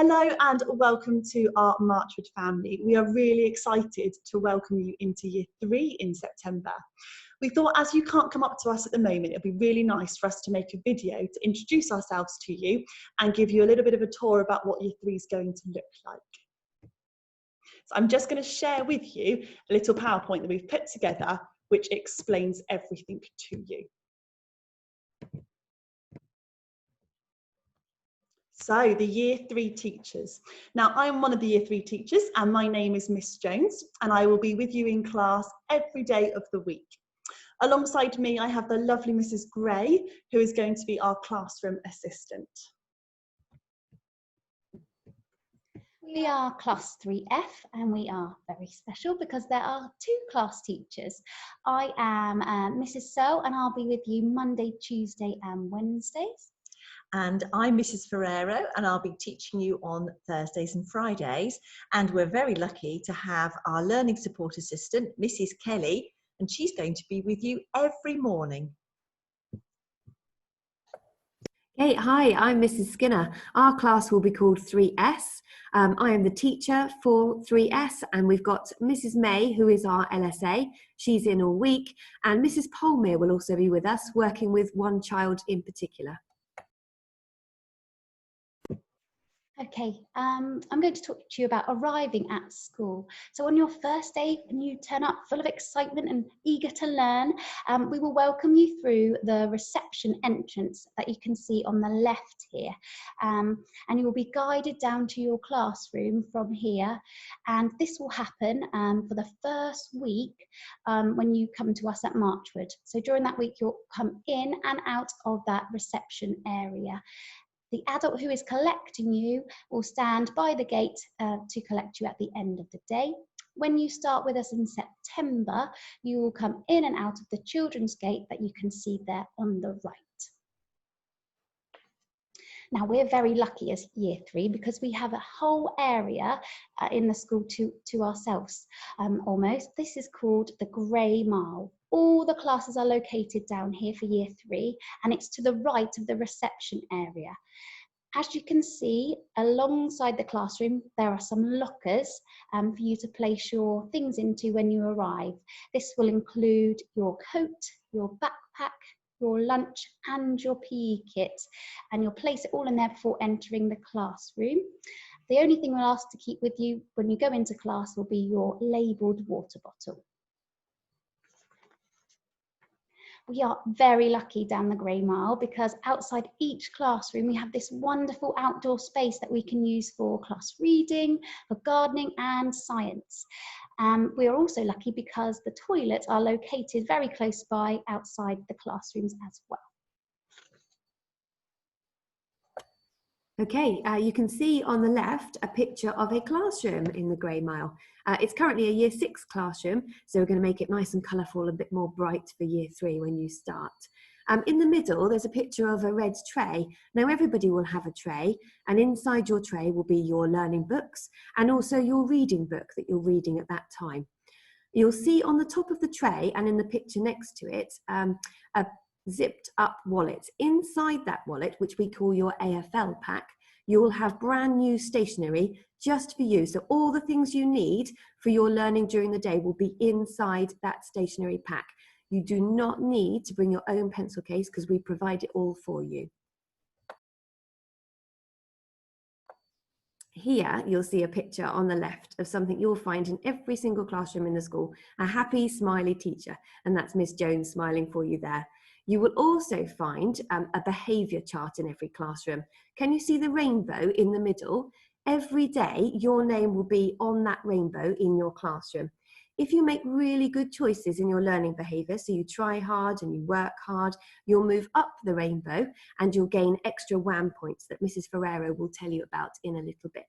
Hello and welcome to our Marchwood family. We are really excited to welcome you into Year 3 in September. We thought as you can't come up to us at the moment, it'd be really nice for us to make a video to introduce ourselves to you and give you a little bit of a tour about what Year 3 is going to look like. So I'm just going to share with you a little PowerPoint that we've put together which explains everything to you. So the Year 3 teachers. Now I'm one of the Year 3 teachers and my name is Miss Jones and I will be with you in class every day of the week. Alongside me I have the lovely Mrs. Gray who is going to be our classroom assistant. We are Class 3F and we are very special because there are two class teachers. I am Mrs. Searle and I'll be with you Monday, Tuesday and Wednesdays. And I'm Mrs. Ferrero and I'll be teaching you on Thursdays and Fridays. And we're very lucky to have our learning support assistant, Mrs. Kelly, and she's going to be with you every morning. Hey, hi, I'm Mrs. Skinner. Our class will be called 3S. I am the teacher for 3S and we've got Mrs. May, who is our LSA. She's in all week. And Mrs. Polmere will also be with us, working with one child in particular. Okay, I'm going to talk to you about arriving at school. So on your first day, when you turn up full of excitement and eager to learn, we will welcome you through the reception entrance that you can see on the left here. And you will be guided down to your classroom from here. And this will happen for the first week when you come to us at Marchwood. So during that week, you'll come in and out of that reception area. The adult who is collecting you will stand by the gate to collect you at the end of the day. When you start with us in September, you will come in and out of the children's gate that you can see there on the right. Now, we're very lucky as Year 3 because we have a whole area in the school to ourselves, almost. This is called the Grey Mile. All the classes are located down here for Year 3 and it's to the right of the reception area. As you can see, alongside the classroom, there are some lockers for you to place your things into when you arrive. This will include your coat, your backpack, your lunch and your PE kit, and you'll place it all in there before entering the classroom. The only thing we'll ask to keep with you when you go into class will be your labelled water bottle. We are very lucky down the Grey Mile because outside each classroom we have this wonderful outdoor space that we can use for class reading, for gardening and science. We are also lucky because the toilets are located very close by outside the classrooms as well. Okay, you can see on the left a picture of a classroom in the Grey Mile. It's currently a Year 6 classroom, so we're going to make it nice and colourful, a bit more bright for Year 3 when you start. In the middle, there's a picture of a red tray. Now everybody will have a tray, and inside your tray will be your learning books and also your reading book that you're reading at that time. You'll see on the top of the tray and in the picture next to it, a zipped up wallet. Inside that wallet, which we call your AFL pack, you will have brand new stationery just for you. So all the things you need for your learning during the day will be inside that stationery pack. You do not need to bring your own pencil case because we provide it all for you. Here you'll see a picture on the left of something you'll find in every single classroom in the school, a happy, smiley teacher, and that's Miss Jones smiling for you there. You will also find a behaviour chart in every classroom. Can you see the rainbow in the middle? Every day your name will be on that rainbow in your classroom. If you make really good choices in your learning behaviour, so you try hard and you work hard, you'll move up the rainbow and you'll gain extra WAM points that Mrs. Ferrero will tell you about in a little bit.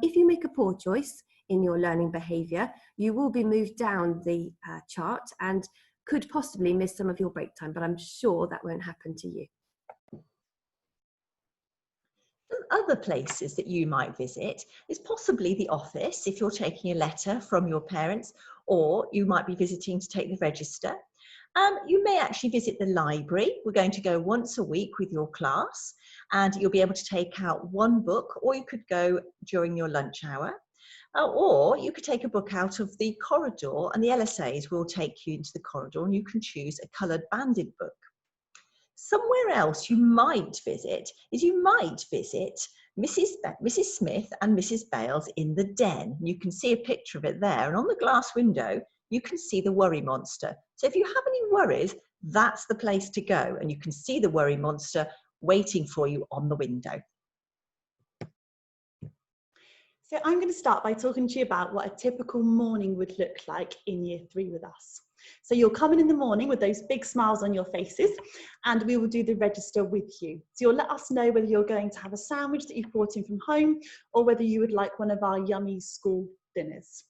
If you make a poor choice in your learning behaviour, you will be moved down the chart and could possibly miss some of your break time, but I'm sure that won't happen to you. Some other places that you might visit is possibly the office if you're taking a letter from your parents, or you might be visiting to take the register. You may actually visit the library. We're going to go once a week with your class, and you'll be able to take out one book, or you could go during your lunch hour. Or you could take a book out of the corridor, and the LSAs will take you into the corridor and you can choose a coloured banded book. Somewhere else you might visit Mrs. Smith and Mrs. Bales in the den. You can see a picture of it there, and on the glass window you can see the worry monster. So if you have any worries, that's the place to go, and you can see the worry monster waiting for you on the window. So I'm going to start by talking to you about what a typical morning would look like in Year 3 with us. So you'll come in the morning with those big smiles on your faces, and we will do the register with you. So you'll let us know whether you're going to have a sandwich that you've brought in from home, or whether you would like one of our yummy school dinners.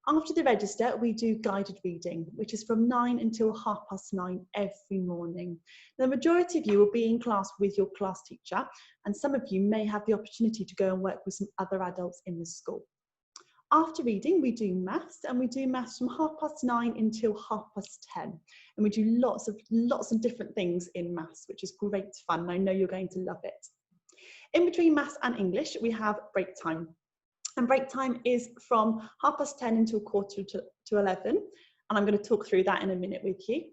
After the register, we do guided reading, which is from 9 until 9:30 every morning. The majority of you will be in class with your class teacher, and some of you may have the opportunity to go and work with some other adults in the school. After reading, we do maths, and we do maths from 9:30 until 10:30. And we do lots of different things in maths, which is great fun. And I know you're going to love it. In between maths and English, we have break time. And break time is from 10:30 until 11:15. And I'm going to talk through that in a minute with you.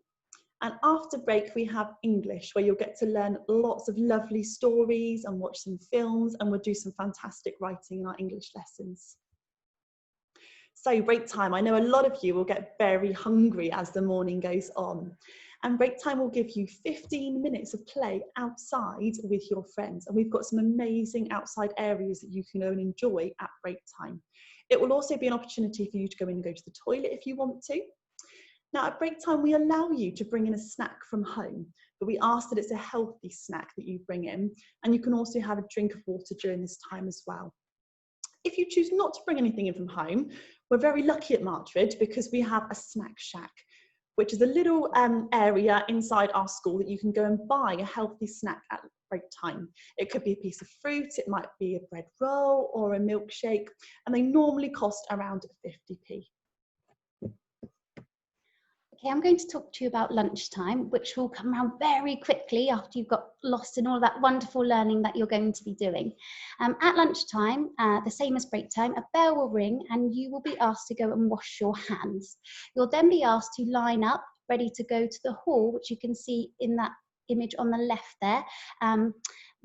And after break, we have English, where you'll get to learn lots of lovely stories and watch some films, and we'll do some fantastic writing in our English lessons. So break time, I know a lot of you will get very hungry as the morning goes on. And break time will give you 15 minutes of play outside with your friends. And we've got some amazing outside areas that you can go and enjoy at break time. It will also be an opportunity for you to go in and go to the toilet if you want to. Now at break time, we allow you to bring in a snack from home, but we ask that it's a healthy snack that you bring in. And you can also have a drink of water during this time as well. If you choose not to bring anything in from home, we're very lucky at Marchwood because we have a snack shack, which is a little area inside our school that you can go and buy a healthy snack at break time. It could be a piece of fruit, it might be a bread roll or a milkshake, and they normally cost around 50p. Okay, I'm going to talk to you about lunchtime, which will come around very quickly after you've got lost in all that wonderful learning that you're going to be doing. At lunchtime, the same as break time, a bell will ring and you will be asked to go and wash your hands. You'll then be asked to line up, ready to go to the hall, which you can see in that image on the left there,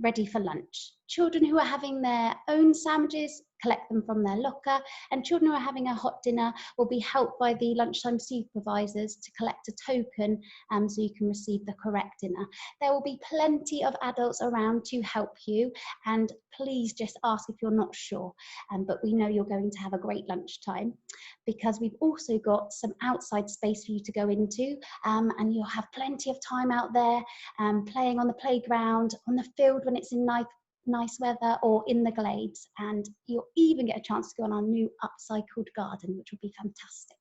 ready for lunch. Children who are having their own sandwiches collect them from their locker, and children who are having a hot dinner will be helped by the lunchtime supervisors to collect a token so you can receive the correct dinner. There will be plenty of adults around to help you, and please just ask if you're not sure, but we know you're going to have a great lunchtime because we've also got some outside space for you to go into, and you'll have plenty of time out there playing on the playground, on the field when it's in nice weather, or in the glades, and you'll even get a chance to go on our new upcycled garden, which will be fantastic.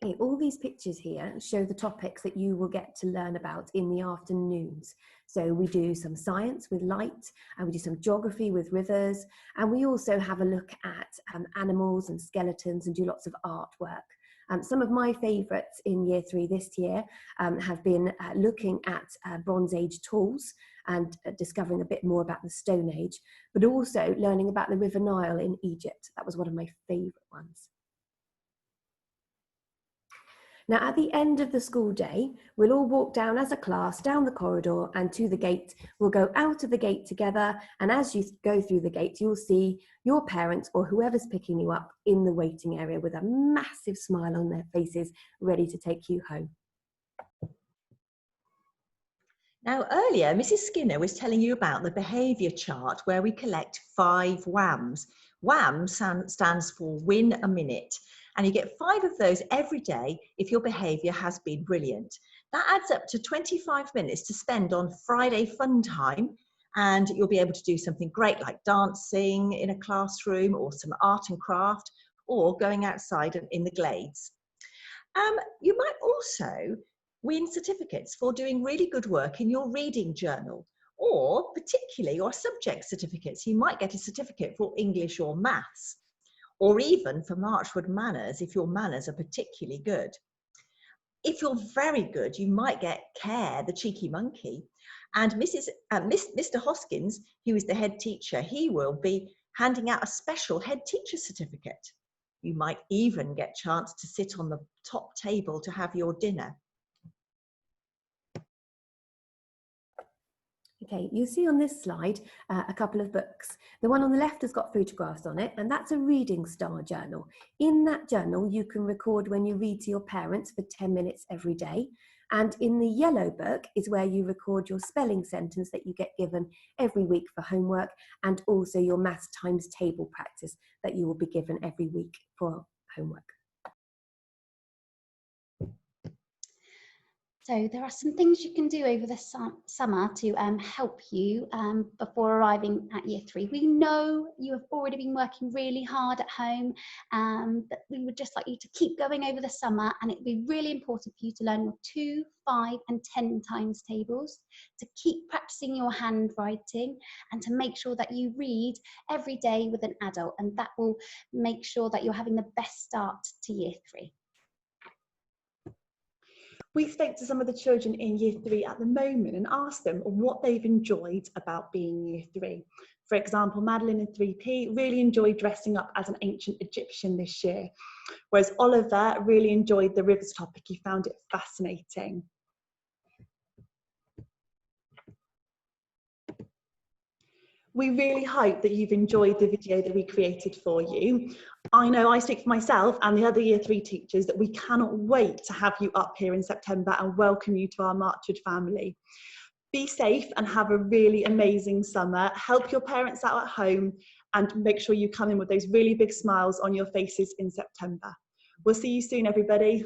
Okay, all these pictures here show the topics that you will get to learn about in the afternoons. So we do some science with light, and we do some geography with rivers, and we also have a look at animals and skeletons and do lots of artwork. Some of my favourites in Year 3 this year have been looking at Bronze Age tools and discovering a bit more about the Stone Age, but also learning about the River Nile in Egypt. That was one of my favourite ones. Now, at the end of the school day, we'll all walk down as a class, down the corridor and to the gate. We'll go out of the gate together, and as you go through the gate, you'll see your parents or whoever's picking you up in the waiting area with a massive smile on their faces, ready to take you home. Now, earlier, Mrs. Skinner was telling you about the behaviour chart where we collect 5 WAMs. WAM stands for win a minute. And you get 5 of those every day if your behaviour has been brilliant. That adds up to 25 minutes to spend on Friday fun time, and you'll be able to do something great like dancing in a classroom, or some art and craft, or going outside in the glades. You might also win certificates for doing really good work in your reading journal, or particularly your subject certificates. You might get a certificate for English or maths. or even for Marchwood Manners if your manners are particularly good. If you're very good, you might get Care, the cheeky monkey, and Mr. Hoskins, who is the head teacher, he will be handing out a special head teacher certificate. You might even get a chance to sit on the top table to have your dinner. Okay, you see on this slide a couple of books. The one on the left has got photographs on it, and that's a Reading Star journal. In that journal, you can record when you read to your parents for 10 minutes every day. And in the yellow book is where you record your spelling sentence that you get given every week for homework, and also your maths times table practice that you will be given every week for homework. So there are some things you can do over the summer to help you before arriving at year 3. We know you have already been working really hard at home, but we would just like you to keep going over the summer, and it would be really important for you to learn your 2, 5 and 10 times tables, to keep practicing your handwriting, and to make sure that you read every day with an adult, and that will make sure that you're having the best start to year 3. We spoke to some of the children in year 3 at the moment and asked them what they've enjoyed about being year 3. For example, Madeline in 3P really enjoyed dressing up as an ancient Egyptian this year, whereas Oliver really enjoyed the rivers topic. He found it fascinating. We really hope that you've enjoyed the video that we created for you. I know I speak for myself and the other year 3 teachers that we cannot wait to have you up here in September and welcome you to our Marchwood family. Be safe and have a really amazing summer. Help your parents out at home and make sure you come in with those really big smiles on your faces in September. We'll see you soon, everybody.